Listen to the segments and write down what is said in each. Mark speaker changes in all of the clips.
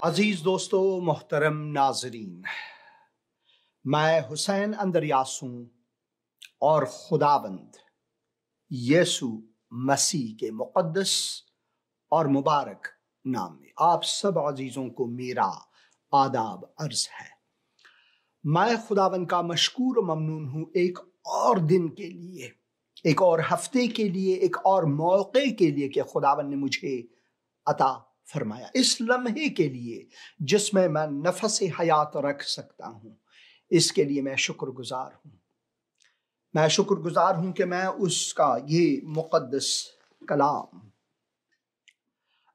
Speaker 1: عزیز دوستو، محترم ناظرین، میں حسین اندریاس ہوں اور خداوند یسوع مسیح کے مقدس اور مبارک نام میں آپ سب عزیزوں کو میرا آداب عرض ہے۔ میں خداوند کا مشکور و ممنون ہوں ایک اور دن کے لیے، ایک اور ہفتے کے لیے، ایک اور موقع کے لیے کہ خداوند نے مجھے عطا فرمایا، اس لمحے کے لیے جس میں نفس حیات رکھ سکتا ہوں۔ اس کے لیے میں شکر گزار ہوں۔ میں شکر گزار ہوں کہ میں اس کا یہ مقدس کلام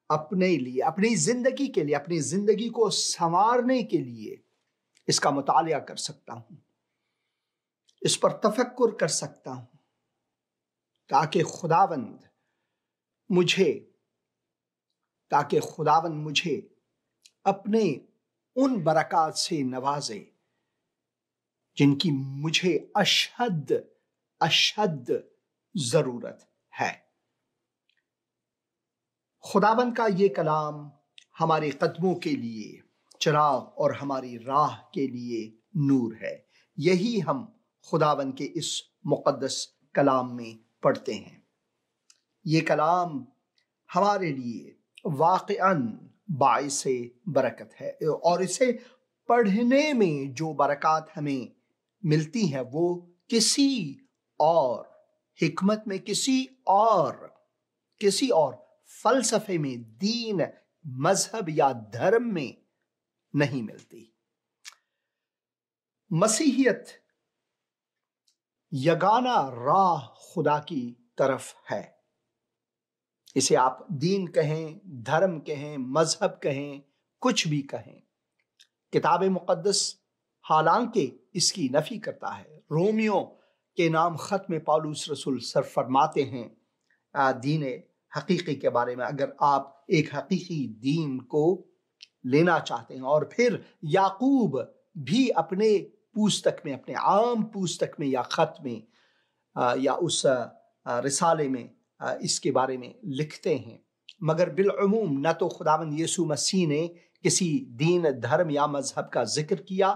Speaker 1: اپنے لیے، اپنی زندگی کے لیے، اپنی زندگی کو سنوارنے کے لیے اس کا مطالعہ کر سکتا ہوں، اس پر تفکر کر سکتا ہوں، تاکہ خداوند مجھے اپنے ان برکات سے نوازے جن کی مجھے اشد ضرورت ہے۔ خداوند کا یہ کلام ہمارے قدموں کے لیے چراغ اور ہماری راہ کے لیے نور ہے۔ یہی ہم خداوند کے اس مقدس کلام میں پڑھتے ہیں۔ یہ کلام ہمارے لیے واقعاً باعث برکت ہے، اور اسے پڑھنے میں جو برکات ہمیں ملتی ہیں وہ کسی اور حکمت میں، کسی اور فلسفے میں، دین، مذہب یا دھرم میں نہیں ملتی۔ مسیحیت یگانہ راہ خدا کی طرف ہے۔ اسے آپ دین کہیں، دھرم کہیں، مذہب کہیں، کچھ بھی کہیں۔ کتاب مقدس حالانکہ اس کی نفی کرتا ہے۔ رومیو کے نام خط میں پالوس رسول فرماتے ہیں دین حقیقی کے بارے میں، اگر آپ ایک حقیقی دین کو لینا چاہتے ہیں، اور پھر یعقوب بھی اپنے پوستک میں، اپنے عام پوستک میں یا خط میں یا اس رسالے میں اس کے بارے میں لکھتے ہیں، مگر بالعموم نہ تو خداوند یسوع مسیح نے کسی دین، دھرم یا مذہب کا ذکر کیا،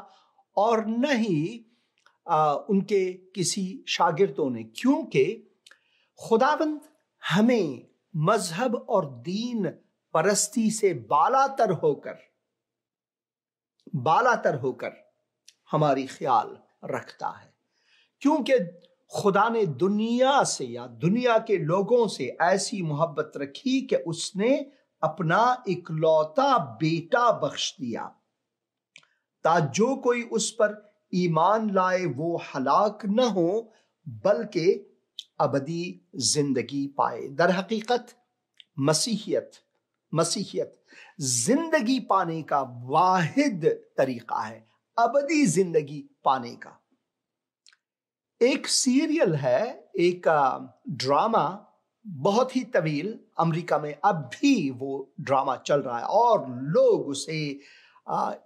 Speaker 1: اور نہ ہی ان کے کسی شاگردوں نے، کیونکہ خداوند ہمیں مذہب اور دین پرستی سے بالاتر ہو کر ہماری خیال رکھتا ہے، کیونکہ خدا نے دنیا سے یا دنیا کے لوگوں سے ایسی محبت رکھی کہ اس نے اپنا اکلوتا بیٹا بخش دیا، تاکہ جو کوئی اس پر ایمان لائے وہ ہلاک نہ ہو بلکہ ابدی زندگی پائے۔ در حقیقت مسیحیت زندگی پانے کا واحد طریقہ ہے، ابدی زندگی پانے کا۔ ایک سیریل ہے، ایک ڈرامہ بہت ہی طویل، امریکہ میں اب بھی وہ ڈرامہ چل رہا ہے اور لوگ اسے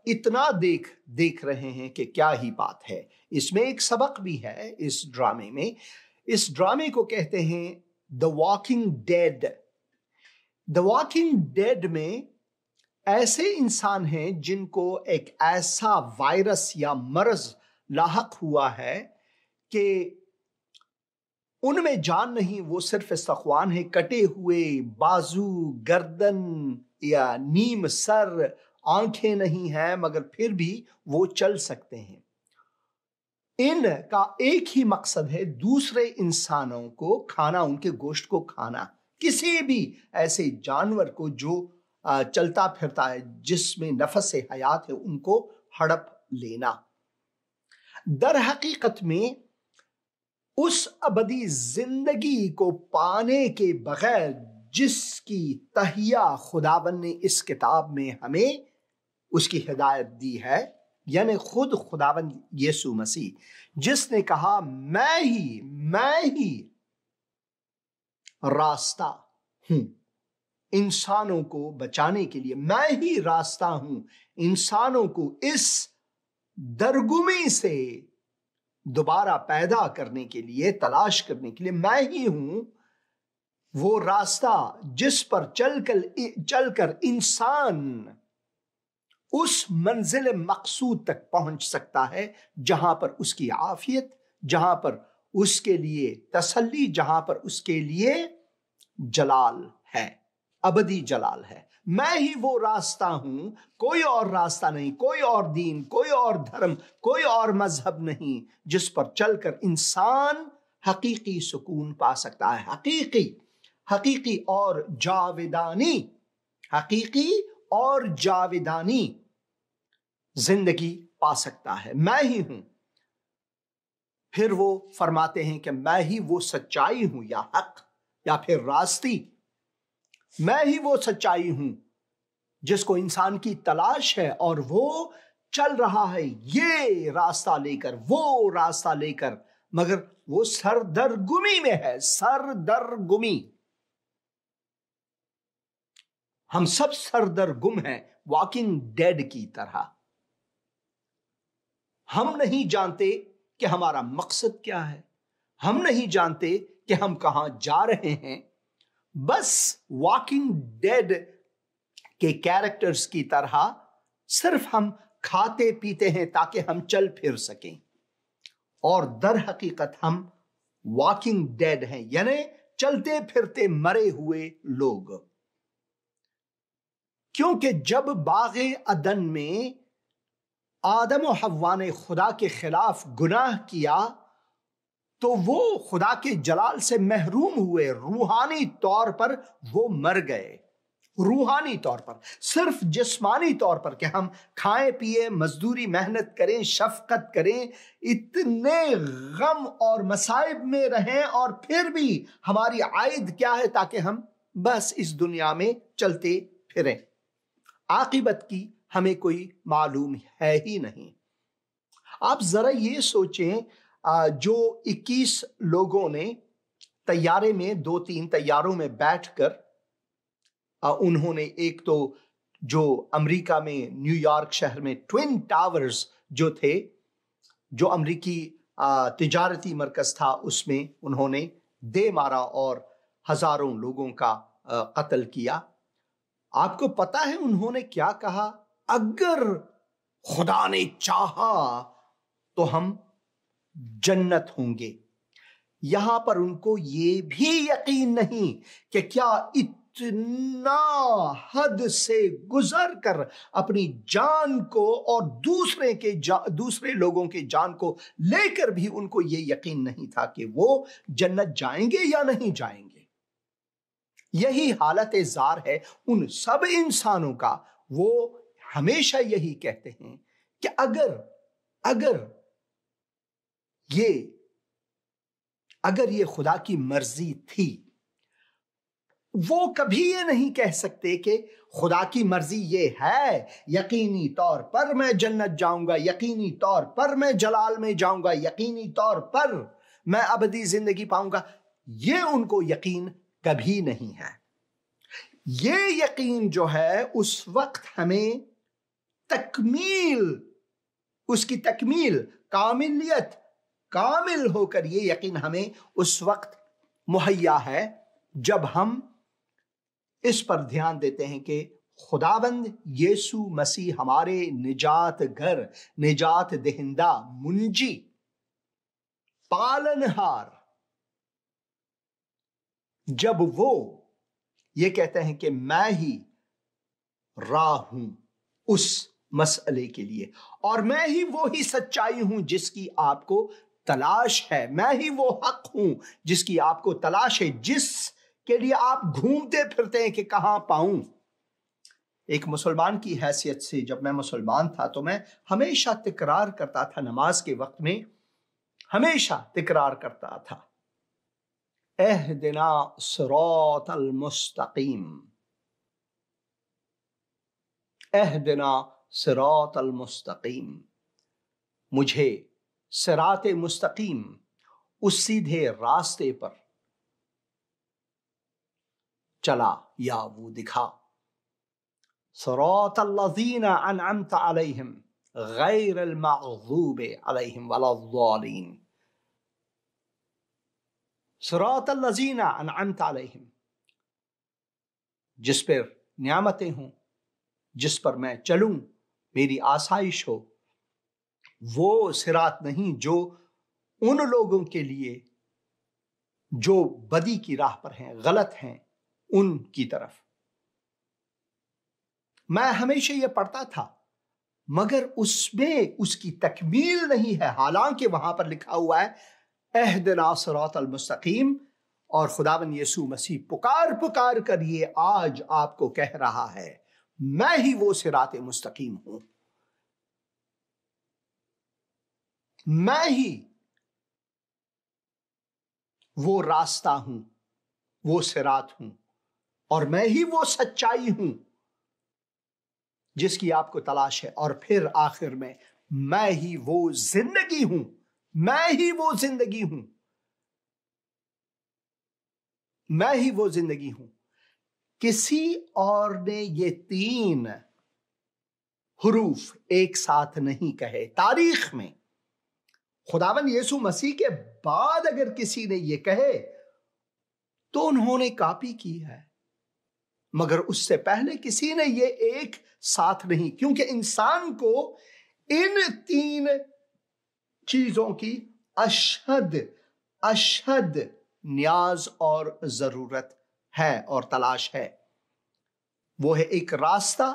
Speaker 1: اتنا دیکھ رہے ہیں کہ کیا ہی بات ہے۔ اس میں ایک سبق بھی ہے اس ڈرامے میں۔ اس ڈرامے کو کہتے ہیں The Walking Dead۔ The Walking Dead میں ایسے انسان ہیں جن کو ایک ایسا وائرس یا مرض لاحق ہوا ہے کہ ان میں جان نہیں، وہ صرف استخوان ہے، کٹے ہوئے بازو، گردن یا نیم سر، آنکھیں نہیں ہیں، مگر پھر بھی وہ چل سکتے ہیں۔ ان کا ایک ہی مقصد ہے دوسرے انسانوں کو کھانا، ان کے گوشت کو کھانا، کسی بھی ایسے جانور کو جو چلتا پھرتا ہے، جس میں نفس حیات ہے، ان کو ہڑپ لینا۔ در حقیقت میں اس ابدی زندگی کو پانے کے بغیر جس کی تہیہ خداوند نے اس کتاب میں ہمیں اس کی ہدایت دی ہے، یعنی خود خداوند یسوع مسیح، جس نے کہا میں ہی راستہ ہوں انسانوں کو بچانے کے لیے، میں ہی راستہ ہوں انسانوں کو اس درگمی سے دوبارہ پیدا کرنے کے لیے، تلاش کرنے کے لیے، میں ہی ہوں وہ راستہ جس پر چل کر انسان اس منزل مقصود تک پہنچ سکتا ہے جہاں پر اس کی عافیت، جہاں پر اس کے لیے تسلی، جہاں پر اس کے لیے جلال ہے، ابدی جلال ہے۔ میں ہی وہ راستہ ہوں، کوئی اور راستہ نہیں، کوئی اور دین، کوئی اور دھرم، کوئی اور مذہب نہیں جس پر چل کر انسان حقیقی سکون پا سکتا ہے، حقیقی اور جاودانی، حقیقی اور جاودانی زندگی پا سکتا ہے۔ میں ہی ہوں۔ پھر وہ فرماتے ہیں کہ میں ہی وہ سچائی ہوں یا حق یا پھر راستی، میں ہی وہ سچائی ہوں جس کو انسان کی تلاش ہے، اور وہ چل رہا ہے یہ راستہ لے کر، وہ راستہ لے کر، مگر وہ سردرگمی میں ہے، سردرگمی۔ ہم سب سردرگم ہیں، واکنگ ڈیڈ کی طرح۔ ہم نہیں جانتے کہ ہمارا مقصد کیا ہے، ہم نہیں جانتے کہ ہم کہاں جا رہے ہیں، بس واکنگ ڈیڈ کے کیریکٹرز کی طرح صرف ہم کھاتے پیتے ہیں تاکہ ہم چل پھر سکیں، اور در حقیقت ہم واکنگ ڈیڈ ہیں، یعنی چلتے پھرتے مرے ہوئے لوگ۔ کیونکہ جب باغ عدن میں آدم و حوا نے خدا کے خلاف گناہ کیا تو وہ خدا کے جلال سے محروم ہوئے، روحانی طور پر وہ مر گئے، روحانی طور پر۔ صرف جسمانی طور پر کہ ہم کھائیں پیئیں، مزدوری محنت کریں، شفقت کریں، اتنے غم اور مصائب میں رہیں، اور پھر بھی ہماری عائد کیا ہے؟ تاکہ ہم بس اس دنیا میں چلتے پھریں، عاقبت کی ہمیں کوئی معلوم ہے ہی نہیں۔ آپ ذرا یہ سوچیں، جو 21 لوگوں نے طیارے میں 2-3 طیاروں میں بیٹھ کر انہوں نے، ایک تو جو امریکہ میں نیو یارک شہر میں ٹوین ٹاورز جو تھے، جو امریکی تجارتی مرکز تھا، اس میں انہوں نے دے مارا اور ہزاروں لوگوں کا قتل کیا۔ آپ کو پتا ہے انہوں نے کیا کہا؟ اگر خدا نے چاہا تو ہم جنت ہوں گے۔ یہاں پر ان کو یہ بھی یقین نہیں کہ کیا اتنا حد سے گزر کر اپنی جان کو اور دوسرے لوگوں کے جان کو لے کر بھی ان کو یہ یقین نہیں تھا کہ وہ جنت جائیں گے یا نہیں جائیں گے۔ یہی حالت زار ہے ان سب انسانوں کا۔ وہ ہمیشہ یہی کہتے ہیں کہ اگر یہ خدا کی مرضی تھی، وہ کبھی یہ نہیں کہہ سکتے کہ خدا کی مرضی یہ ہے، یقینی طور پر میں جنت جاؤں گا، یقینی طور پر میں جلال میں جاؤں گا، یقینی طور پر میں ابدی زندگی پاؤں گا۔ یہ ان کو یقین کبھی نہیں ہے۔ یہ یقین جو ہے اس وقت ہمیں اس کی تکمیل، کاملیت، کامل ہو کر یہ یقین ہمیں اس وقت مہیا ہے جب ہم اس پر دھیان دیتے ہیں کہ خداوند یسوع مسیح ہمارے نجات گھر، نجات دہندہ، منجی، پالنہار، جب وہ یہ کہتے ہیں کہ میں ہی راہ ہوں اس مسئلے کے لیے، اور میں ہی وہی سچائی ہوں جس کی آپ کو تلاش ہے، میں ہی وہ حق ہوں جس کی آپ کو تلاش ہے، جس کے لیے آپ گھومتے پھرتے ہیں کہ کہاں پاؤں۔ ایک مسلمان کی حیثیت سے جب میں مسلمان تھا تو میں ہمیشہ تکرار کرتا تھا، نماز کے وقت میں ہمیشہ تکرار کرتا تھا، اہدنا صراط المستقیم، اہدنا صراط المستقیم، مجھے صراط مستقیم، اس سیدھے راستے پر چلا یا وہ دکھا۔ صراط الذین انعمت علیہم غیر المغضوب علیہم ولا الضالین، صراط الذین انعمت علیہم، جس پر نعمتیں ہوں، جس پر میں چلوں، میری آسائش ہو، وہ صراط نہیں جو ان لوگوں کے لیے جو بدی کی راہ پر ہیں، غلط ہیں، ان کی طرف۔ میں ہمیشہ یہ پڑھتا تھا مگر اس میں اس کی تکمیل نہیں ہے، حالانکہ وہاں پر لکھا ہوا ہے اہدنا صراط المستقیم، اور خداوند یسوع مسیح پکار پکار کر یہ آج آپ کو کہہ رہا ہے میں ہی وہ صراط مستقیم ہوں، میں ہی وہ راستہ ہوں، وہ صراط ہوں، اور میں ہی وہ سچائی ہوں جس کی آپ کو تلاش ہے، اور پھر آخر میں ہی وہ زندگی ہوں، میں ہی وہ زندگی ہوں، میں ہی وہ زندگی ہوں۔ کسی اور نے یہ تین حروف ایک ساتھ نہیں کہے تاریخ میں۔ خداوند یسوع مسیح کے بعد اگر کسی نے یہ کہے تو انہوں نے کاپی کی ہے، مگر اس سے پہلے کسی نے یہ ایک ساتھ نہیں، کیونکہ انسان کو ان تین چیزوں کی اشد نیاز اور ضرورت ہے اور تلاش ہے۔ وہ ہے ایک راستہ،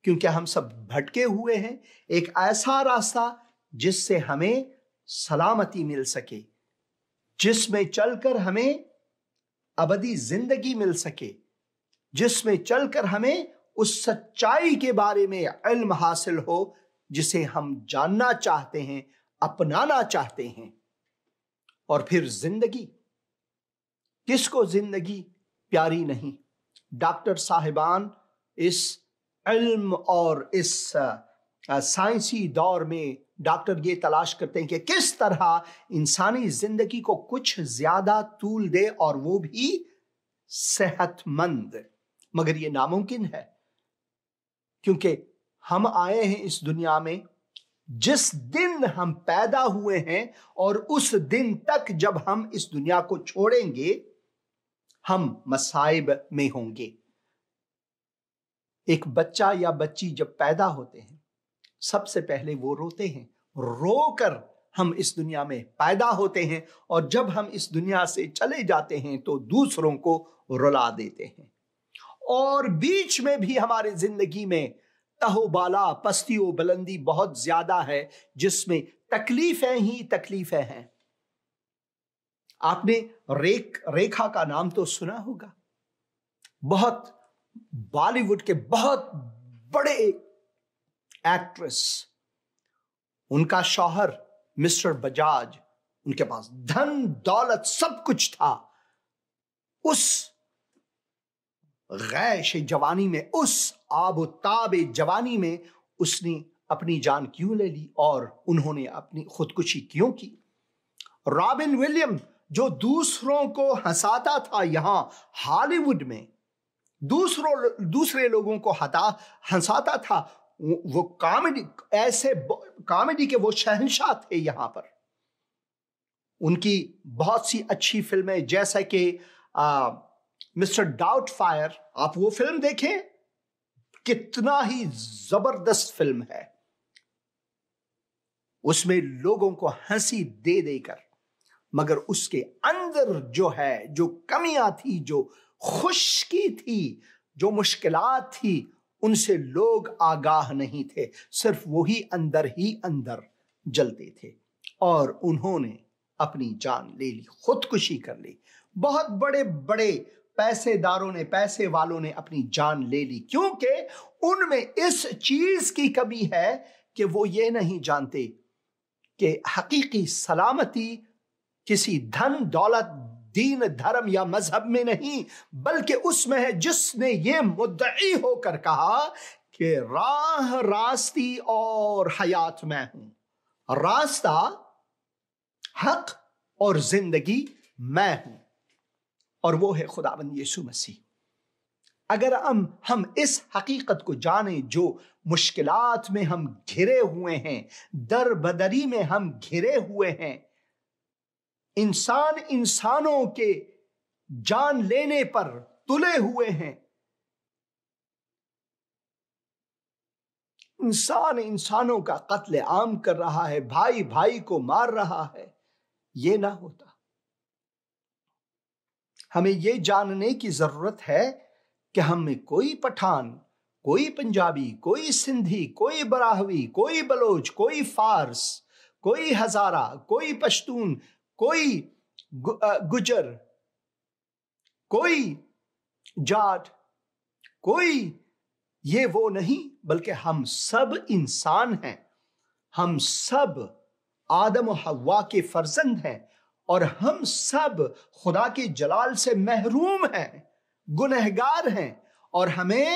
Speaker 1: کیونکہ ہم سب بھٹکے ہوئے ہیں، ایک ایسا راستہ جس سے ہمیں سلامتی مل سکے، جس میں چل کر ہمیں ابدی زندگی مل سکے، جس میں چل کر ہمیں اس سچائی کے بارے میں علم حاصل ہو جسے ہم جاننا چاہتے ہیں، اپنانا چاہتے ہیں۔ اور پھر زندگی، کس کو زندگی پیاری نہیں؟ ڈاکٹر صاحبان اس علم اور اس سائنسی دور میں ڈاکٹر یہ تلاش کرتے ہیں کہ کس طرح انسانی زندگی کو کچھ زیادہ طول دے اور وہ بھی صحت مند، مگر یہ ناممکن ہے، کیونکہ ہم آئے ہیں اس دنیا میں، جس دن ہم پیدا ہوئے ہیں اور اس دن تک جب ہم اس دنیا کو چھوڑیں گے ہم مصائب میں ہوں گے۔ ایک بچہ یا بچی جب پیدا ہوتے ہیں سب سے پہلے وہ روتے ہیں، رو کر ہم اس دنیا میں پیدا ہوتے ہیں، اور جب ہم اس دنیا سے چلے جاتے ہیں تو دوسروں کو رلا دیتے ہیں۔ اور بیچ میں بھی ہمارے زندگی میں تہو بالا، پستی و بلندی بہت زیادہ ہے، جس میں تکلیفیں ہی تکلیفیں ہیں۔ آپ نے ریکھا کا نام تو سنا ہوگا، بہت بالی ووڈ کے بہت بڑے ایکٹریس، ان کا شوہر مسٹر بجاج، ان کے پاس دھن دولت سب کچھ تھا۔ اس غیش جوانی میں، اس آب و تاب جوانی میں اس نے اپنی جان کیوں لے لی اور انہوں نے اپنی خودکشی کیوں کی؟ رابن ولیم جو دوسروں کو ہنساتا تھا یہاں ہالی ووڈ میں، دوسرے لوگوں کو ہنساتا تھا، وہ کامیڈی کے وہ شہنشاہ تھے یہاں پر۔ ان کی بہت سی اچھی فلمیں، جیسا کہ مسٹر ڈاؤٹ فائر، آپ وہ فلم دیکھیں، کتنا ہی زبردست فلم ہے۔ اس میں لوگوں کو ہنسی دے دے کر، مگر اس کے اندر جو ہے، جو کمیاں تھی، جو خشکی تھی، جو مشکلات تھی، ان سے لوگ آگاہ نہیں تھے، صرف وہی اندر ہی اندر جلتے تھے، اور انہوں نے اپنی جان لے لی، خودکشی کر لی۔ بہت بڑے بڑے پیسے والوں نے اپنی جان لے لی، کیونکہ ان میں اس چیز کی کمی ہے کہ وہ یہ نہیں جانتے کہ حقیقی سلامتی کسی دھن دولت، دین، دھرم یا مذہب میں نہیں، بلکہ اس میں ہے جس نے یہ مدعی ہو کر کہا کہ راہ، راستی اور حیات میں ہوں، راستہ، حق اور زندگی میں ہوں، اور وہ ہے خداوند یسوع مسیح۔ اگر ہم اس حقیقت کو جانیں، جو مشکلات میں ہم گھرے ہوئے ہیں، در بدری میں ہم گھرے ہوئے ہیں، انسانوں کے جان لینے پر تلے ہوئے ہیں، انسان انسانوں کا قتل عام کر رہا ہے، بھائی بھائی کو مار رہا ہے، یہ نہ ہوتا۔ ہمیں یہ جاننے کی ضرورت ہے کہ ہم میں کوئی پٹھان، کوئی پنجابی، کوئی سندھی، کوئی براہوی، کوئی بلوچ، کوئی فارس، کوئی ہزارہ، کوئی پشتون، کوئی گجر، کوئی جاٹ، کوئی یہ وہ نہیں، بلکہ ہم سب انسان ہیں۔ ہم سب آدم و حوا کے فرزند ہیں، اور ہم سب خدا کے جلال سے محروم ہیں، گنہگار ہیں، اور ہمیں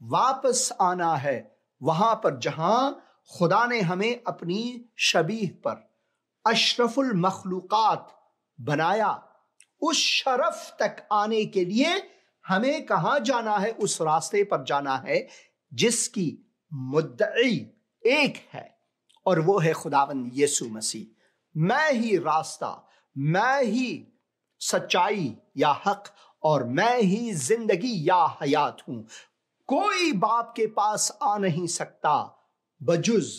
Speaker 1: واپس آنا ہے وہاں پر جہاں خدا نے ہمیں اپنی شبیہ پر اشرف المخلوقات بنایا۔ اس شرف تک آنے کے لیے ہمیں کہاں جانا ہے؟ اس راستے پر جانا ہے جس کی مدعی ایک ہے، اور وہ ہے خداوند یسوع مسیح۔ میں ہی راستہ، میں ہی سچائی یا حق، اور میں ہی زندگی یا حیات ہوں۔ کوئی باپ کے پاس آ نہیں سکتا بجز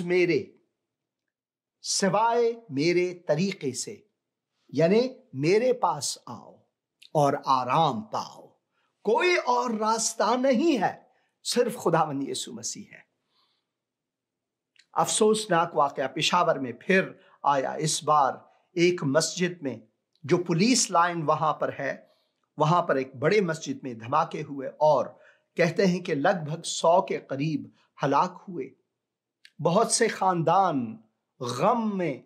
Speaker 1: میرے سوائے میرے طریقے سے، یعنی میرے پاس آؤ اور آرام پاؤ۔ کوئی اور راستہ نہیں ہے، صرف خداوند یسوع مسیح ہے۔ افسوسناک واقعہ پشاور میں پھر آیا، اس بار ایک مسجد میں جو پولیس لائن وہاں پر ہے، وہاں پر ایک بڑے مسجد میں دھماکے ہوئے، اور کہتے ہیں کہ لگ بھگ 100 کے قریب ہلاک ہوئے۔ بہت سے خاندان غم میں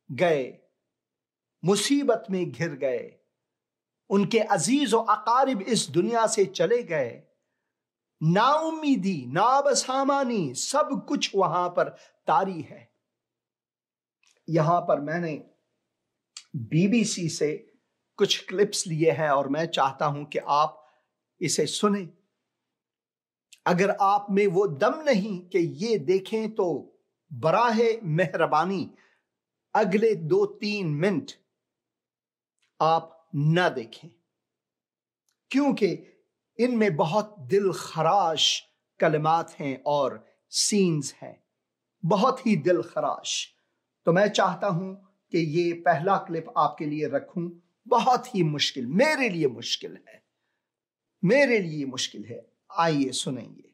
Speaker 1: گئے، مصیبت میں گر گئے، ان کے عزیز و اقارب اس دنیا سے چلے گئے۔ نا امیدی، نابسامانی، سب کچھ وہاں پر طاری ہے۔ یہاں پر میں نے BBC سے کچھ کلپس لیے ہیں، اور میں چاہتا ہوں کہ آپ اسے سنیں۔ اگر آپ میں وہ دم نہیں کہ یہ دیکھیں تو براہ مہربانی اگلے 2-3 منٹ آپ نہ دیکھیں، کیونکہ ان میں بہت دل خراش کلمات ہیں اور سینز ہیں، بہت ہی دل خراش۔ تو میں چاہتا ہوں کہ یہ پہلا کلپ آپ کے لیے رکھوں۔ بہت ہی مشکل، میرے لیے مشکل ہے، میرے لیے مشکل ہے۔ آئیے سنیں گے۔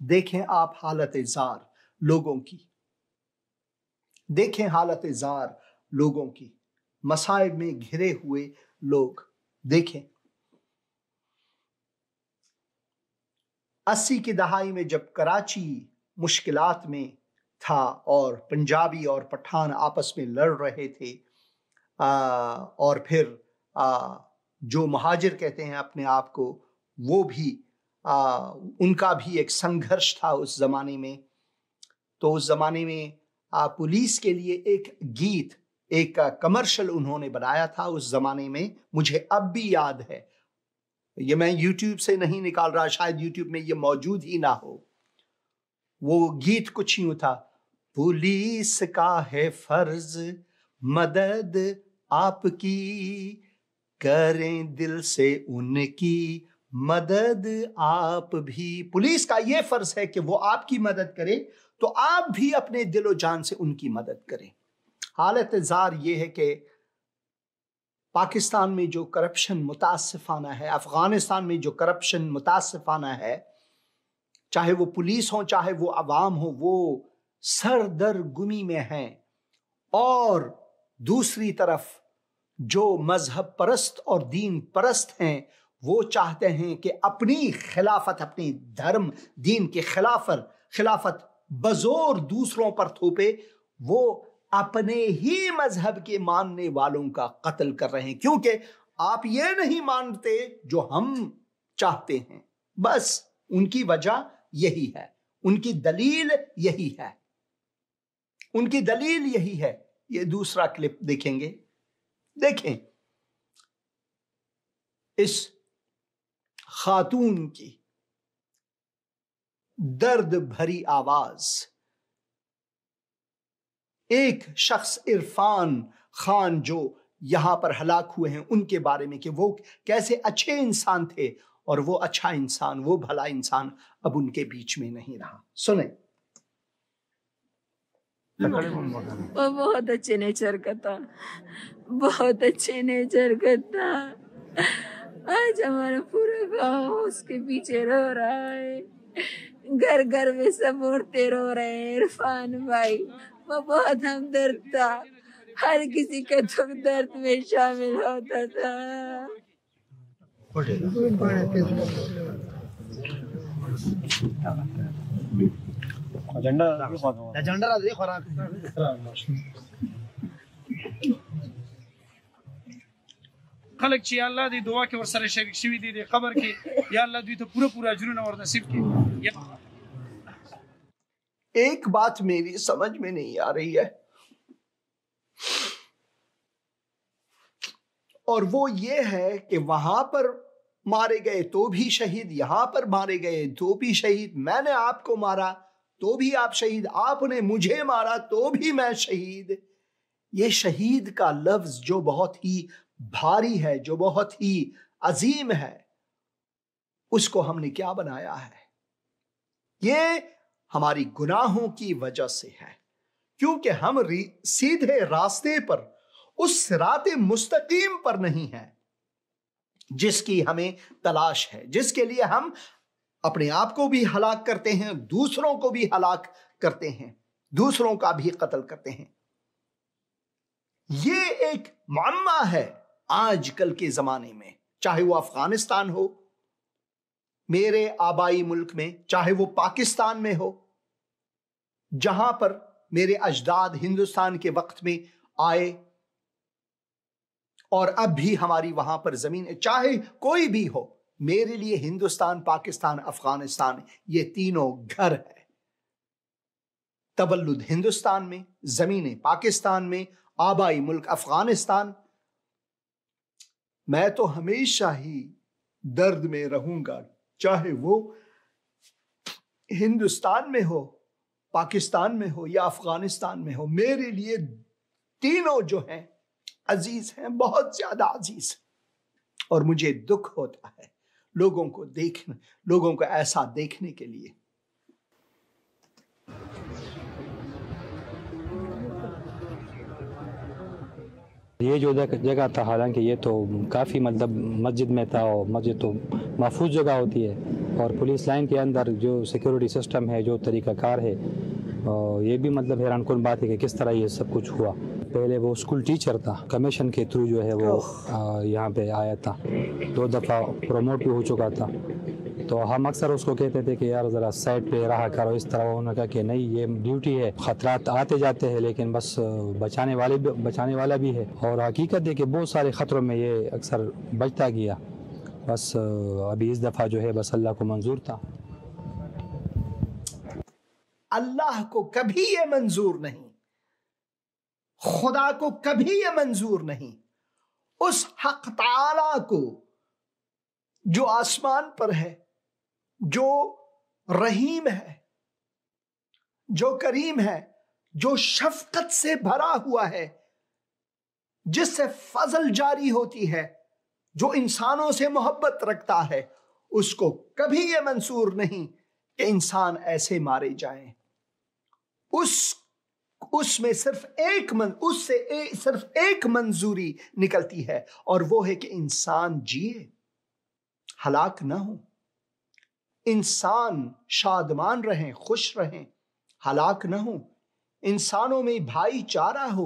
Speaker 1: دیکھیں آپ حالت زار لوگوں کی، دیکھیں حالت زار لوگوں کی، مصائب میں گھرے ہوئے لوگ دیکھیں۔ 80 کی دہائی میں جب کراچی مشکلات میں تھا اور پنجابی اور پٹھان آپس میں لڑ رہے تھے، اور پھر جو مہاجر کہتے ہیں اپنے آپ کو، وہ بھی ان کا بھی ایک سنگھرش تھا اس زمانے میں۔ تو اس زمانے میں پولیس کے لیے ایک گیت، ایک کمرشل انہوں نے بنایا تھا اس زمانے میں، مجھے اب بھی یاد ہے۔ یہ میں یوٹیوب سے نہیں نکال رہا، شاید یوٹیوب میں یہ موجود ہی نہ ہو۔ وہ گیت کچھ یوں تھا: پولیس کا ہے فرض مدد آپ کی، کریں دل سے ان کی مدد آپ بھی۔ پولیس کا یہ فرض ہے کہ وہ آپ کی مدد کرے، تو آپ بھی اپنے دل و جان سے ان کی مدد کریں۔ حالت زار یہ ہے کہ پاکستان میں جو کرپشن متاسفانہ ہے، افغانستان میں جو کرپشن متاسفانہ ہے، چاہے وہ پولیس ہو چاہے وہ عوام ہو، وہ سردرگمی میں ہیں۔ اور دوسری طرف جو مذہب پرست اور دین پرست ہیں وہ چاہتے ہیں کہ اپنی خلافت، اپنی دھرم دین کے خلافت بزور دوسروں پر تھوپے، وہ اپنے ہی مذہب کے ماننے والوں کا قتل کر رہے ہیں، کیونکہ آپ یہ نہیں مانتے جو ہم چاہتے ہیں۔ بس ان کی وجہ یہی ہے، ان کی دلیل یہی ہے، ان کی دلیل یہی ہے۔ یہ دوسرا کلپ دیکھیں گے، دیکھیں اس خاتون کی درد بھری آواز، ایک شخص عرفان خان جو یہاں پر ہلاک ہوئے ہیں ان کے بارے میں کہ وہ کیسے اچھے انسان تھے، اور وہ اچھا انسان، وہ بھلا انسان اب ان کے بیچ میں نہیں رہا۔ سنیں۔
Speaker 2: وہ بہت اچھے نیچر کا تھا، بہت اچھے نیچر کا تھا۔ آج ہمارا پورا گاؤں اس کے پیچھے رو رہا ہے، گھر گھر میں سب عورتیں رو رہے ہیں۔ عرفان بھائی وہ بہت ہمدرد تھا، ہر کسی کا دکھ درد میں شامل ہوتا تھا۔
Speaker 3: خلق چې الله دې دعا کې ورسره شریک شوي دي د قبر کې، یا الله دوی ته پورا اجرونه ور نصیب کړي۔
Speaker 1: ایک بات میری سمجھ میں نہیں آ رہی ہے، اور وہ یہ ہے کہ وہاں پر مارے گئے تو بھی شہید، یہاں پر مارے گئے تو بھی شہید، میں نے آپ کو مارا تو بھی آپ شہید، آپ نے مجھے مارا تو بھی میں شہید۔ یہ شہید کا لفظ جو بہت ہی بھاری ہے، جو بہت ہی عظیم ہے، اس کو ہم نے کیا بنایا ہے؟ یہ ہماری گناہوں کی وجہ سے ہے، کیونکہ ہم سیدھے راستے پر، اس صراط مستقیم پر نہیں ہیں جس کی ہمیں تلاش ہے، جس کے لیے ہم اپنے آپ کو بھی ہلاک کرتے ہیں، دوسروں کو بھی ہلاک کرتے ہیں، دوسروں کا بھی قتل کرتے ہیں۔ یہ ایک معمہ ہے آج کل کے زمانے میں، چاہے وہ افغانستان ہو، میرے آبائی ملک میں، چاہے وہ پاکستان میں ہو، جہاں پر میرے اجداد ہندوستان کے وقت میں آئے اور اب بھی ہماری وہاں پر زمین، چاہے کوئی بھی ہو، میرے لیے ہندوستان، پاکستان، افغانستان یہ تینوں گھر ہے۔ تولد ہندوستان میں، زمین پاکستان میں، آبائی ملک افغانستان۔ میں تو ہمیشہ ہی درد میں رہوں گا، چاہے وہ ہندوستان میں ہو، پاکستان میں ہو یا افغانستان میں ہو۔ میرے لیے تینوں جو ہیں عزیز ہیں، بہت زیادہ عزیز، اور مجھے دکھ ہوتا ہے لوگوں کو ایسا دیکھنے کے لیے۔
Speaker 4: یہ جو جگہ تھا، حالانکہ یہ تو کافی مطلب مسجد میں تھا، اور مسجد تو محفوظ جگہ ہوتی ہے، اور پولیس لائن کے اندر جو سیکیورٹی سسٹم ہے، جو طریقہ کار ہے، یہ بھی مطلب حیران کن بات ہے کہ کس طرح یہ سب کچھ ہوا۔ پہلے وہ اسکول ٹیچر تھا، کمیشن کے تھرو جو ہے وہ یہاں پہ آیا تھا، 2 دفعہ پروموٹ بھی ہو چکا تھا۔ تو ہم اکثر اس کو کہتے تھے کہ یار ذرا سائڈ پہ رہا کرو اس طرح، انہوں نے کہا کہ نہیں یہ ڈیوٹی ہے، خطرات آتے جاتے ہیں لیکن بس بچانے والا بھی ہے، اور حقیقت ہے کہ بہت سارے خطروں میں یہ اکثر بچتا گیا، بس ابھی اس دفعہ جو ہے بس اللہ کو منظور تھا۔
Speaker 1: اللہ کو کبھی یہ منظور نہیں، خدا کو کبھی یہ منظور نہیں، اس حق تعالی کو جو آسمان پر ہے، جو رحیم ہے، جو کریم ہے، جو شفقت سے بھرا ہوا ہے، جس سے فضل جاری ہوتی ہے، جو انسانوں سے محبت رکھتا ہے، اس کو کبھی یہ منظور نہیں کہ انسان ایسے مارے جائیں۔ اس میں صرف ایک منظوری نکلتی ہے، اور وہ ہے کہ انسان جیے، ہلاک نہ ہو، انسان شادمان رہیں، خوش رہیں، ہلاک نہ ہو، انسانوں میں بھائی چارہ ہو،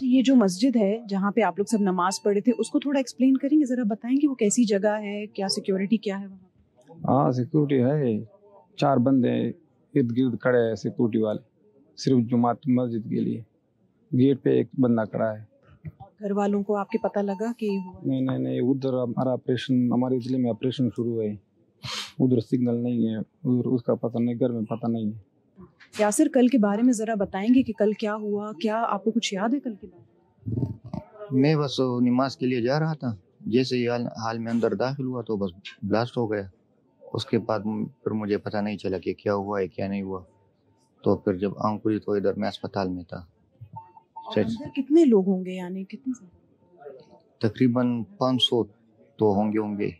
Speaker 5: یہ جو مسجد ہے جہاں پہ آپ لوگ سب نماز پڑھے تھے اس کو تھوڑا ایکسپلین کریں گے, ذرا بتائیں گے وہ کیسی جگہ ہے, کیا سیکیورٹی کیا ہے وہاں؟
Speaker 6: ہاں سیکورٹی ہے, 4 بندے ارد گرد کھڑے ہیں سیکورٹی والے, صرف جماعت مسجد کے لیے. گیٹ پہ ایک بندہ کھڑا ہے.
Speaker 5: گھر والوں کو آپ کے پتہ لگا کہ
Speaker 6: نہیں ادھر ہمارا آپریشن, ہمارے ضلع میں آپریشن شروع ہے, ادھر سگنل نہیں ہے, ادھر اس کا پتہ نہیں, گھر میں پتہ نہیں ہے.
Speaker 5: یاسر کل کے بارے میں ذرا بتائیں گے کہ کل کیا ہوا, کیا آپ کو کچھ یاد ہے کل کے بارے میں؟
Speaker 7: میں بس نماز کے لیے جا رہا تھا, جیسے ہی حال میں اندر داخل ہوا تو بس بلاسٹ ہو گیا. اس کے بعد پھر مجھے پتہ نہیں چلا کہ کیا ہوا ہے کیا نہیں ہوا. تو پھر جب آنکھ کھلی تو ادھر میں اسپتال میں تھا.
Speaker 5: اندر کتنے لوگ ہوں گے, یعنی کتنے؟
Speaker 7: تقریباً 500 تو ہوں گے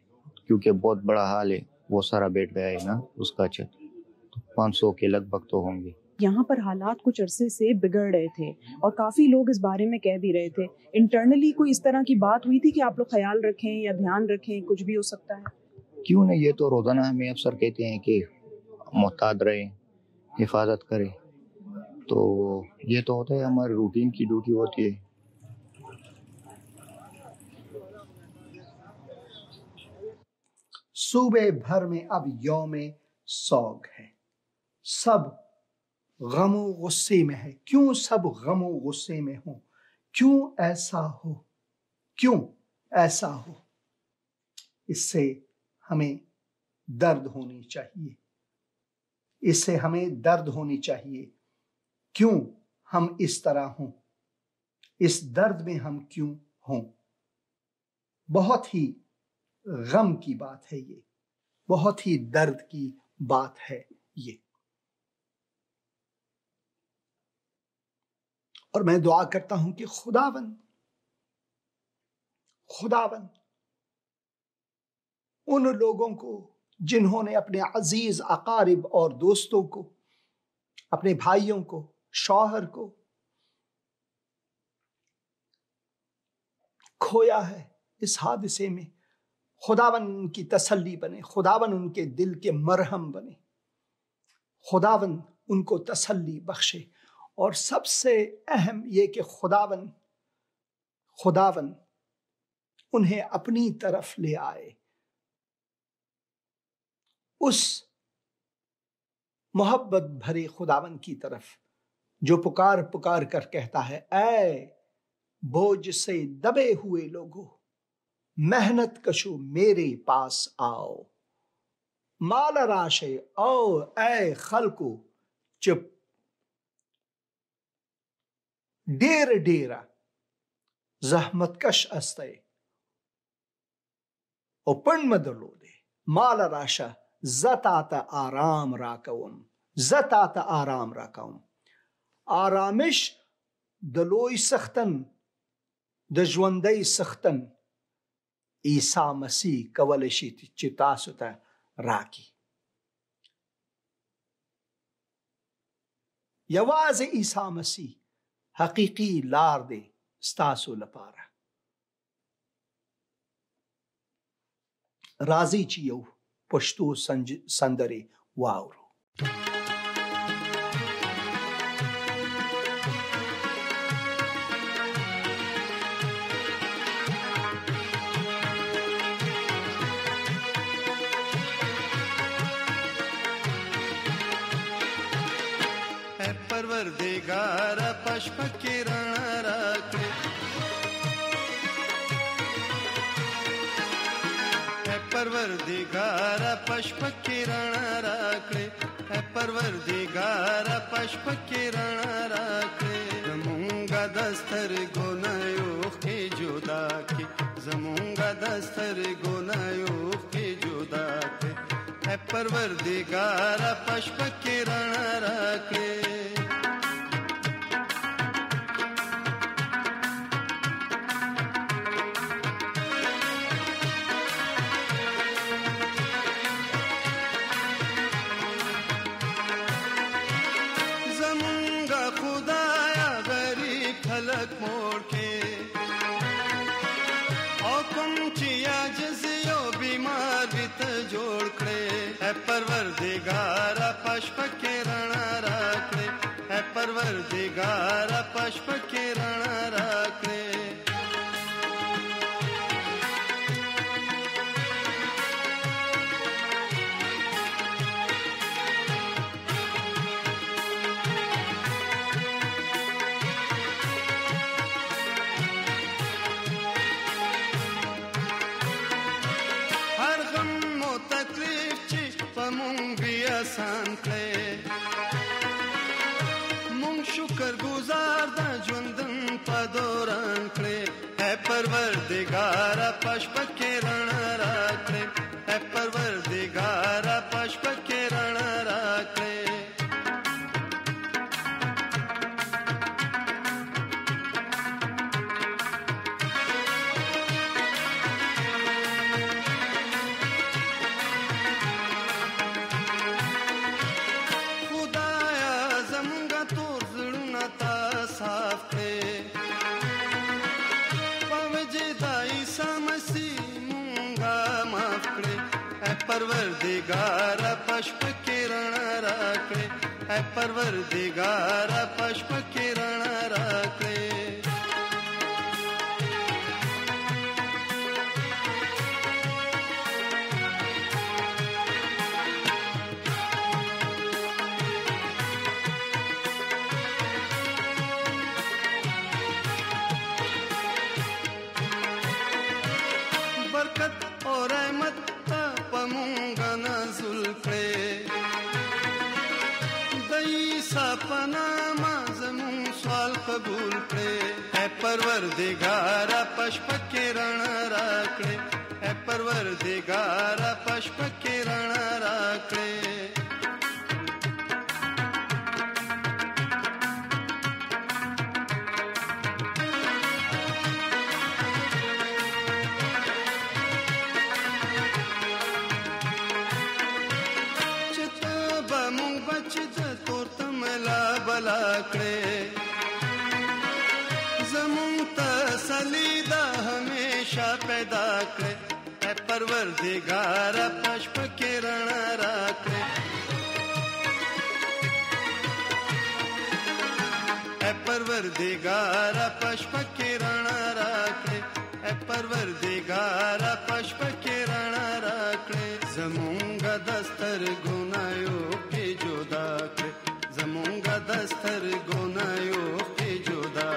Speaker 7: کیونکہ بہت بڑا حال ہے, وہ سارا بیٹھ گیا ہے نا اس کا چھت, 500 کے لگ بھگ تو ہوں گے.
Speaker 5: یہاں پر حالات کچھ عرصے سے بگڑ رہے تھے اور کافی لوگ اس بارے میں کہہ بھی رہے تھے. انٹرنلی کوئی اس طرح کی بات ہوئی تھی کہ آپ لوگ خیال رکھیں یا دھیان رکھیں, کچھ بھی ہو سکتا ہے؟
Speaker 7: کیوں نہیں, یہ تو روزانہ ہمیں افسر کہتے ہیں کہ محتاط رہیں, حفاظت کریں, تو یہ تو ہوتا ہے, ہماری روٹین کی ڈیوٹی ہوتی ہے.
Speaker 1: صوبے بھر میں اب یوم سوگ ہے, سب غم و غصے میں ہے. کیوں سب غم و غصے میں ہوں؟ کیوں ایسا ہو؟ کیوں ایسا ہو؟ اس سے ہمیں درد ہونی چاہیے, اس سے ہمیں درد ہونی چاہیے. کیوں ہم اس طرح ہوں, اس درد میں ہم کیوں ہوں؟ بہت ہی غم کی بات ہے یہ, بہت ہی درد کی بات ہے یہ. اور میں دعا کرتا ہوں کہ خداوند ان لوگوں کو جنہوں نے اپنے عزیز اقارب اور دوستوں کو, اپنے بھائیوں کو, شوہر کو کھویا ہے اس حادثے میں, خداوند ان کی تسلی بنے, خداوند ان کے دل کے مرہم بنے, خداوند ان کو تسلی بخشے. اور سب سے اہم یہ کہ خداوند انہیں اپنی طرف لے آئے, اس محبت بھرے خداوند کی طرف جو پکار کر کہتا ہے, اے بوجھ سے دبے ہوئے لوگوں, محنت کشو میرے پاس آؤ, مال راشے او اے خلقو چپ ڈیرا زحمت کش استے او پن مدلو دے مال راشا زتات آرام راکوم. آرامش دلوی سختن دجوندی سختن عیسی مسیح کولشی چتاسو تا راکی. یواز عیسی مسیح حقیقی لار دے ستاسو لپارا. راضی چیو پشتو سندرے واورو.
Speaker 8: پروردگار پشپ کرن راکھے, اے پروردگار پشپ کرن راکھے, اے پروردگار پشپ کرن راکھے. زمونگا دستر گنایو کے جدا کی, زمونگا دستر گنایو کے جدا کے, اے پروردگار پشپ کرن راکھے. موڑ کے او کم چیا جزیو بیمار بیت جوڑ کھڑے, اے پروردگار پشپ کرن راکھے, اے پروردگار پشپ کے رڼا راکړې هر غم مو تکلیف چې په مونږ بیا آسان کړې شکر گزار دا ژوندون په دوران کړې اے پروردگار پشپ کې رڼا راکړې اے پروردگار پشپ کې رڼا راکړې پروردگار پشپ کې رڼا راکړې اے پروردگار پشپ کې رڼا راکړې برکت اور رحمت پمونگا نازل کړې دای سپنا مازمون سوال قبول کړې اے پروردگار پشپ کې رڼا راکړې اے پروردگار پشپ کې رڼا راکړې زمون تسلی دا ہمیشہ پیدا کرے اے پروردگار پشپ کے رڼا راکړې اے پروردگار پشپ کے رڼا راکړې اے پروردگار پشپ کے رڼا راکړې زمونږ دستر ګنایو کې جدا کړې زمونږ دستر ګنایو کې جدا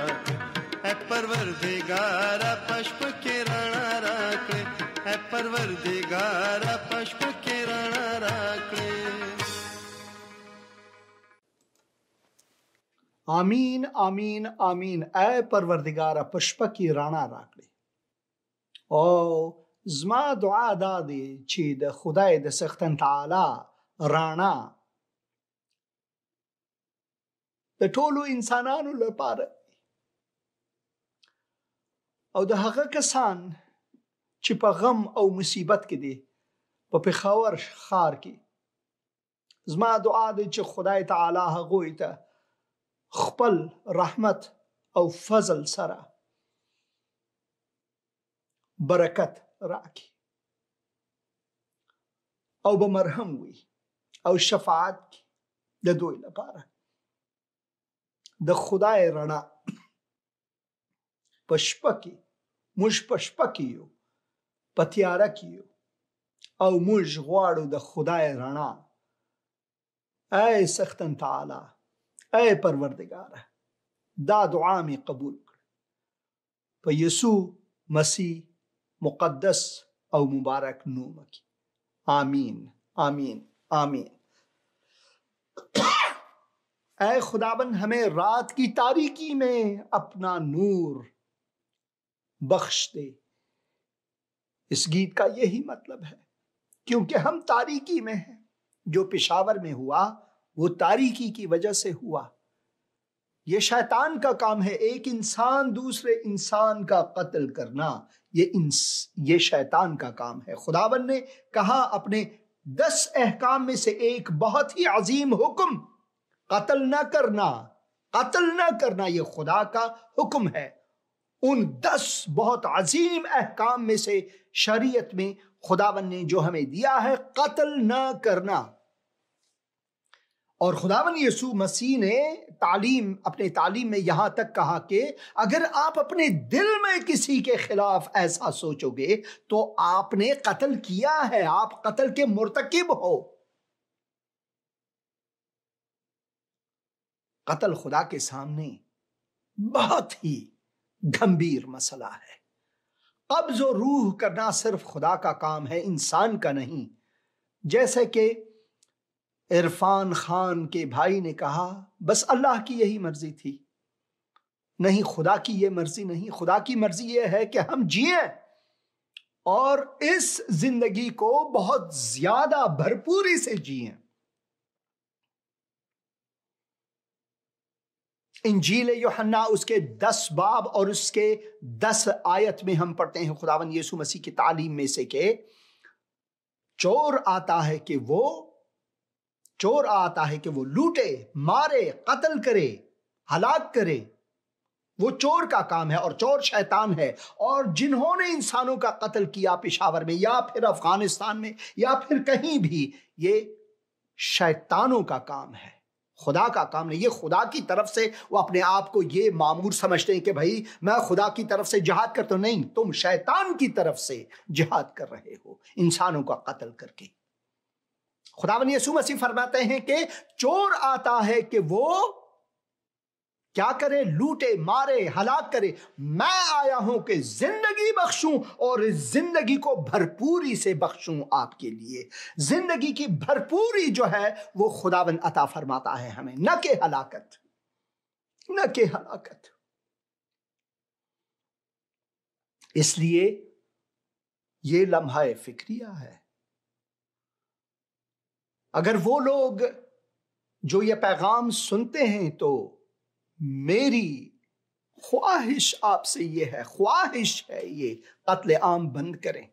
Speaker 8: اے پروردگار پشپ کې رڼا راکړې اے پروردگار پشپ کې رڼا راکړې
Speaker 1: آمین آمین آمین اے پروردگار پشپ کې رڼا راکړې او زما دعا دا دی چې د خدای د سختن تعالی رڼا د ټولو انسانانو لپاره او د هغه کسان چې په غم او مصیبت کې دي په پېښور ښار کې زما دعا ده چې خدای تعالی هغوی ته خپل رحمت او فضل سره برکت راکړي او به مرهم وي او شفاعت د دوی لپاره د خدای رڼا په شپه کې موږ په شپه کې یو په تیاره کې یو او موږ غواړو د خدای رڼا اے سختن تعالی اے پروردگار دا دعا می قبول کړ په یسوع مسیح مقدس او مبارک نوم کې آمین آمین آمین اے خداوند ہمیں رات کی تاریکی میں اپنا نور بخش دے اس گیت کا یہی مطلب ہے کیونکہ ہم تاریکی میں ہیں جو پشاور میں ہوا وہ تاریکی کی وجہ سے ہوا یہ شیطان کا کام ہے ایک انسان دوسرے انسان کا قتل کرنا یہ شیطان کا کام ہے خداوند نے کہا اپنے 10 احکام میں سے ایک بہت ہی عظیم حکم قتل نہ کرنا یہ خدا کا حکم ہے ان 10 بہت عظیم احکام میں سے شریعت میں خداوند نے جو ہمیں دیا ہے قتل نہ کرنا اور خداوند یسوع مسیح نے اپنے تعلیم میں یہاں تک کہا کہ اگر آپ اپنے دل میں کسی کے خلاف ایسا سوچو گے تو آپ نے قتل کیا ہے، آپ قتل کے مرتکب ہو۔ قتل خدا کے سامنے بہت ہی گمبھیر مسئلہ ہے۔ قبض و روح کرنا صرف خدا کا کام ہے، انسان کا نہیں۔ جیسے کہ عرفان خان کے بھائی نے کہا بس اللہ کی یہی مرضی تھی، نہیں، خدا کی یہ مرضی نہیں۔ خدا کی مرضی یہ ہے کہ ہم جئیں اور اس زندگی کو بہت زیادہ بھرپوری سے جئیں۔ انجیل یوحنا اس کے 10 باب اور اس کے 10 آیت میں ہم پڑھتے ہیں خداوند یسوع مسیح کی تعلیم میں سے کہ چور آتا ہے کہ وہ لوٹے، مارے، قتل کرے، ہلاک کرے۔ وہ چور کا کام ہے اور چور شیطان ہے، اور جنہوں نے انسانوں کا قتل کیا پشاور میں یا پھر افغانستان میں یا پھر کہیں بھی، یہ شیطانوں کا کام ہے، خدا کا کام نہیں۔ یہ خدا کی طرف سے وہ اپنے آپ کو یہ مامور سمجھتے ہیں کہ بھائی میں خدا کی طرف سے جہاد کرتا ہوں، نہیں، تم شیطان کی طرف سے جہاد کر رہے ہو انسانوں کا قتل کر کے۔ خداوند یسوع مسیح فرماتے ہیں کہ چور آتا ہے کہ وہ کیا کرے؟ لوٹے، مارے، ہلاک کرے۔ میں آیا ہوں کہ زندگی بخشوں اور اس زندگی کو بھرپوری سے بخشوں آپ کے لیے۔ زندگی کی بھرپوری جو ہے وہ خداوند عطا فرماتا ہے ہمیں، نہ کہ ہلاکت، نہ کہ ہلاکت۔ اس لیے یہ لمحہ فکریہ ہے۔ اگر وہ لوگ جو یہ پیغام سنتے ہیں تو میری خواہش آپ سے یہ ہے، خواہش ہے یہ، قتل عام بند کریں،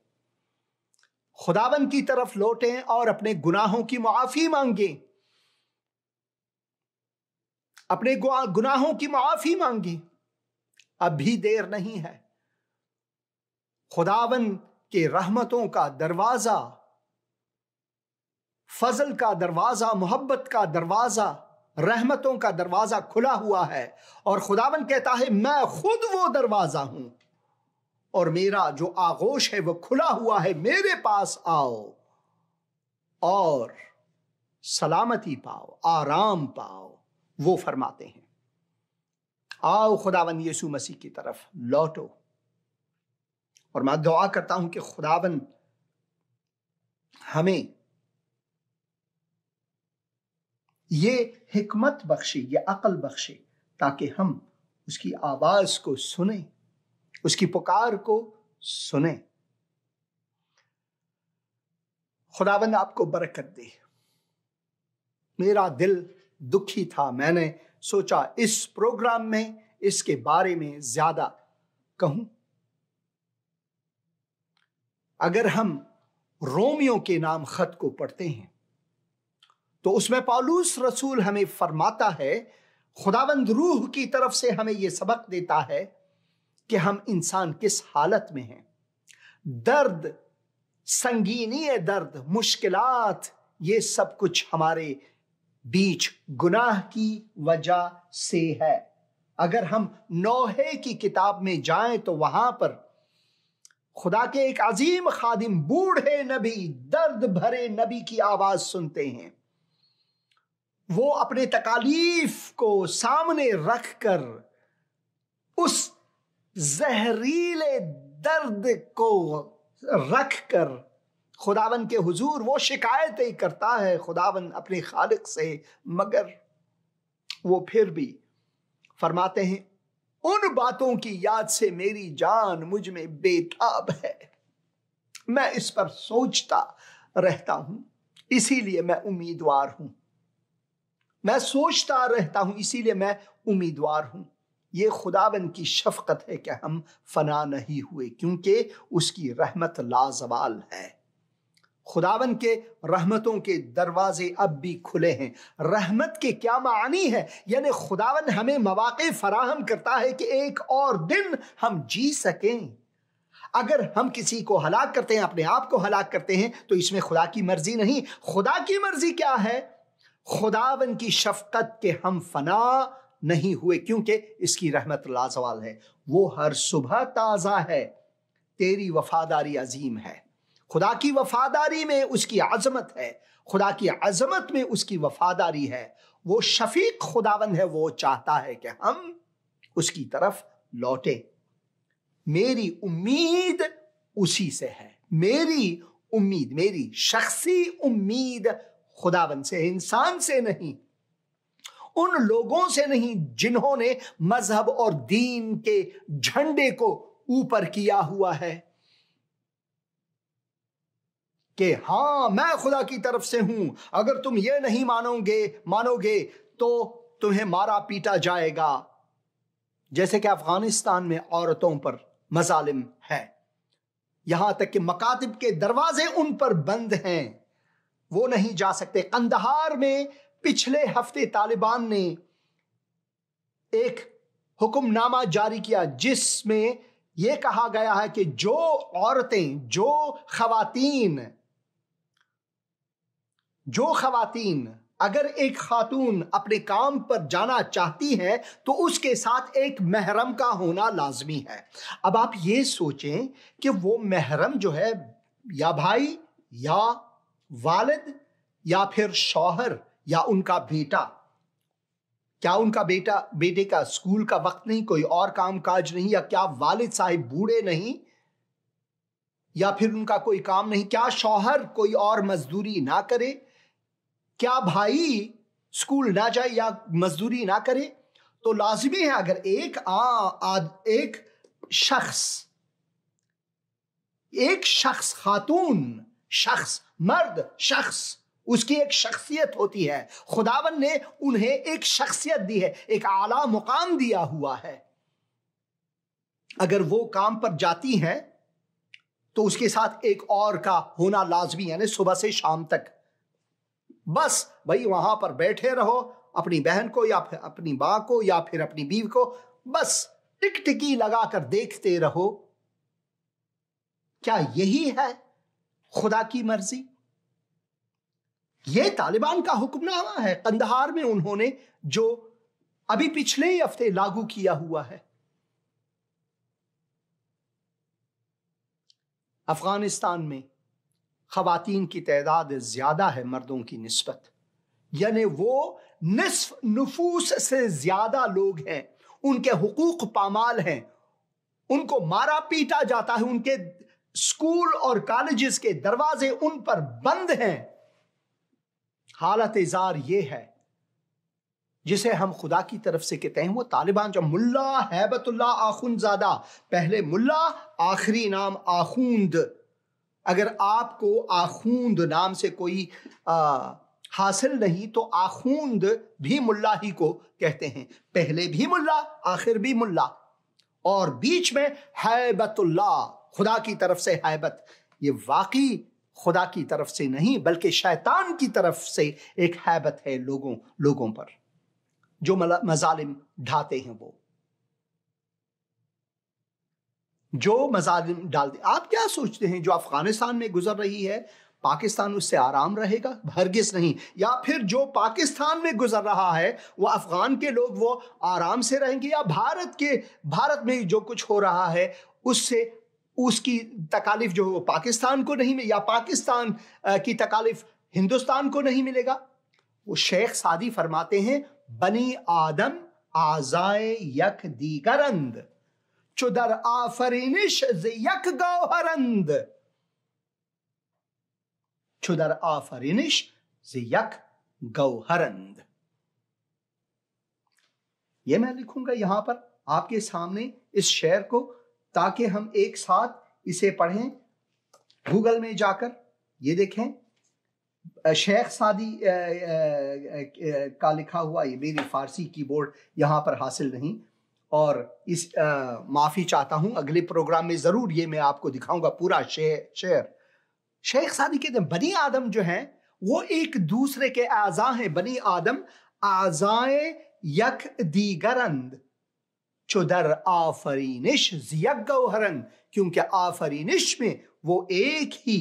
Speaker 1: خداوند کی طرف لوٹیں اور اپنے گناہوں کی معافی مانگیں، اپنے گناہوں کی معافی مانگیں۔ اب بھی دیر نہیں ہے۔ خداوند کے رحمتوں کا دروازہ، فضل کا دروازہ، محبت کا دروازہ، رحمتوں کا دروازہ کھلا ہوا ہے، اور خداوند کہتا ہے میں خود وہ دروازہ ہوں اور میرا جو آغوش ہے وہ کھلا ہوا ہے، میرے پاس آؤ اور سلامتی پاؤ، آرام پاؤ۔ وہ فرماتے ہیں آؤ خداوند یسوع مسیح کی طرف لوٹو۔ اور میں دعا کرتا ہوں کہ خداوند ہمیں یہ حکمت بخشے، یہ عقل بخشے، تاکہ ہم اس کی آواز کو سنیں، اس کی پکار کو سنیں۔ خداوند آپ کو برکت دے۔ میرا دل دکھی تھا، میں نے سوچا اس پروگرام میں اس کے بارے میں زیادہ کہوں۔ اگر ہم رومیوں کے نام خط کو پڑھتے ہیں تو اس میں پولس رسول ہمیں فرماتا ہے، خداوند روح کی طرف سے ہمیں یہ سبق دیتا ہے کہ ہم انسان کس حالت میں ہیں۔ درد، سنگینی درد، مشکلات، یہ سب کچھ ہمارے بیچ گناہ کی وجہ سے ہے۔ اگر ہم نوحے کی کتاب میں جائیں تو وہاں پر خدا کے ایک عظیم خادم، بوڑھے نبی، درد بھرے نبی کی آواز سنتے ہیں۔ وہ اپنے تکالیف کو سامنے رکھ کر اس زہریلے درد کو رکھ کر خداوند کے حضور وہ شکایتیں کرتا ہے خداوند اپنے خالق سے، مگر وہ پھر بھی فرماتے ہیں ان باتوں کی یاد سے میری جان مجھ میں بے تاب ہے، میں اس پر سوچتا رہتا ہوں، اسی لیے میں امیدوار ہوں، میں سوچتا رہتا ہوں، اسی لیے میں امیدوار ہوں۔ یہ خداوند کی شفقت ہے کہ ہم فنا نہیں ہوئے، کیونکہ اس کی رحمت لازوال ہے۔ خداوند کے رحمتوں کے دروازے اب بھی کھلے ہیں۔ رحمت کے کیا معنی ہے؟ یعنی خداوند ہمیں مواقع فراہم کرتا ہے کہ ایک اور دن ہم جی سکیں۔ اگر ہم کسی کو ہلاک کرتے ہیں، اپنے آپ کو ہلاک کرتے ہیں، تو اس میں خدا کی مرضی نہیں۔ خدا کی مرضی کیا ہے؟ خداوند کی شفقت کے ہم فنا نہیں ہوئے، کیونکہ اس کی رحمت لازوال ہے، وہ ہر صبح تازہ ہے، تیری وفاداری عظیم ہے۔ خدا کی وفاداری میں اس کی عظمت ہے، خدا کی عظمت میں اس کی وفاداری ہے۔ وہ شفیق خداوند ہے، وہ چاہتا ہے کہ ہم اس کی طرف لوٹیں۔ میری امید اسی سے ہے، میری امید، میری شخصی امید خداوند سے، انسان سے نہیں، ان لوگوں سے نہیں جنہوں نے مذہب اور دین کے جھنڈے کو اوپر کیا ہوا ہے کہ ہاں میں خدا کی طرف سے ہوں، اگر تم یہ نہیں مانو گے تو تمہیں مارا پیٹا جائے گا، جیسے کہ افغانستان میں عورتوں پر مظالم ہے، یہاں تک کہ مکاتب کے دروازے ان پر بند ہیں، وہ نہیں جا سکتے۔ قندھار میں پچھلے ہفتے طالبان نے ایک حکم نامہ جاری کیا جس میں یہ کہا گیا ہے کہ جو عورتیں، جو خواتین اگر ایک خاتون اپنے کام پر جانا چاہتی ہے تو اس کے ساتھ ایک محرم کا ہونا لازمی ہے۔ اب آپ یہ سوچیں کہ وہ محرم جو ہے یا بھائی یا والد یا پھر شوہر یا ان کا بیٹا، کیا ان کا بیٹے کا اسکول کا وقت نہیں، کوئی اور کام کاج نہیں، یا کیا والد صاحب بوڑھے نہیں، یا پھر ان کا کوئی کام نہیں، کیا شوہر کوئی اور مزدوری نہ کرے، کیا بھائی اسکول نہ جائے یا مزدوری نہ کرے؟ تو لازمی ہے اگر ایک شخص خاتون، شخص مرد، شخص، اس کی ایک شخصیت ہوتی ہے، خداوند نے انہیں ایک شخصیت دی ہے، ایک اعلیٰ مقام دیا ہوا ہے، اگر وہ کام پر جاتی ہیں تو اس کے ساتھ ایک اور کا ہونا لازمی، یعنی صبح سے شام تک بس بھائی وہاں پر بیٹھے رہو، اپنی بہن کو یا پھر اپنی ماں کو یا پھر اپنی بیوی کو بس ٹک ٹکی لگا کر دیکھتے رہو۔ کیا یہی ہے خدا کی مرضی؟ یہ طالبان کا حکم نامہ ہے، قندھار میں انہوں نے جو ابھی پچھلے ہفتے لاگو کیا ہوا ہے۔ افغانستان میں خواتین کی تعداد زیادہ ہے مردوں کی نسبت، یعنی وہ نصف نفوس سے زیادہ لوگ ہیں، ان کے حقوق پامال ہیں، ان کو مارا پیٹا جاتا ہے، ان کے اسکول اور کالجز کے دروازے ان پر بند ہیں۔ حالت زار یہ ہے جسے ہم خدا کی طرف سے کہتے ہیں، وہ طالبان جو ملا ہیبت اللہ آخوند زادہ، پہلے ملا آخری نام آخوند، اگر آپ کو آخوند نام سے کوئی حاصل نہیں تو آخوند بھی ملا ہی کو کہتے ہیں، پہلے بھی ملا آخر بھی ملا، اور بیچ میں ہیبت اللہ، خدا کی طرف سے ہیبت، یہ واقعی خدا کی طرف سے نہیں بلکہ شیطان کی طرف سے ایک ہیبت ہے لوگوں پر جو مظالم ڈھاتے ہیں، وہ جو مظالم ڈالتے۔ آپ کیا سوچتے ہیں جو افغانستان میں گزر رہی ہے پاکستان اس سے آرام رہے گا؟ ہرگز نہیں۔ یا پھر جو پاکستان میں گزر رہا ہے وہ افغان کے لوگ وہ آرام سے رہیں گے؟ یا بھارت میں جو کچھ ہو رہا ہے اس کی تکالیف جو وہ پاکستان کو نہیں ملے، یا پاکستان کی تکالیف ہندوستان کو نہیں ملے گا؟ وہ شیخ سعدی فرماتے ہیں بنی آدم اعضائے یک دیگرند چو در آفرینش ز یک گوهرند، چو در آفرینش ز یک گوهرند۔ یہ میں لکھوں گا یہاں پر آپ کے سامنے اس شعر کو، تاکہ ہم ایک ساتھ اسے پڑھیں۔ گوگل میں جا کر یہ دیکھیں، شیخ سعدی کا لکھا ہوا، یہ میری فارسی کی بورڈ یہاں پر حاصل نہیں، اور اس معافی چاہتا ہوں، اگلے پروگرام میں ضرور یہ میں آپ کو دکھاؤں گا پورا شعر۔ شیخ سعدی کہتے ہیں بنی آدم جو ہیں وہ ایک دوسرے کے اعضاء ہیں، بنی آدم اعضائے یک دیگرند چو در آفرینش زیک گوہرند، کیونکہ آفرینش میں وہ ایک ہی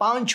Speaker 1: 5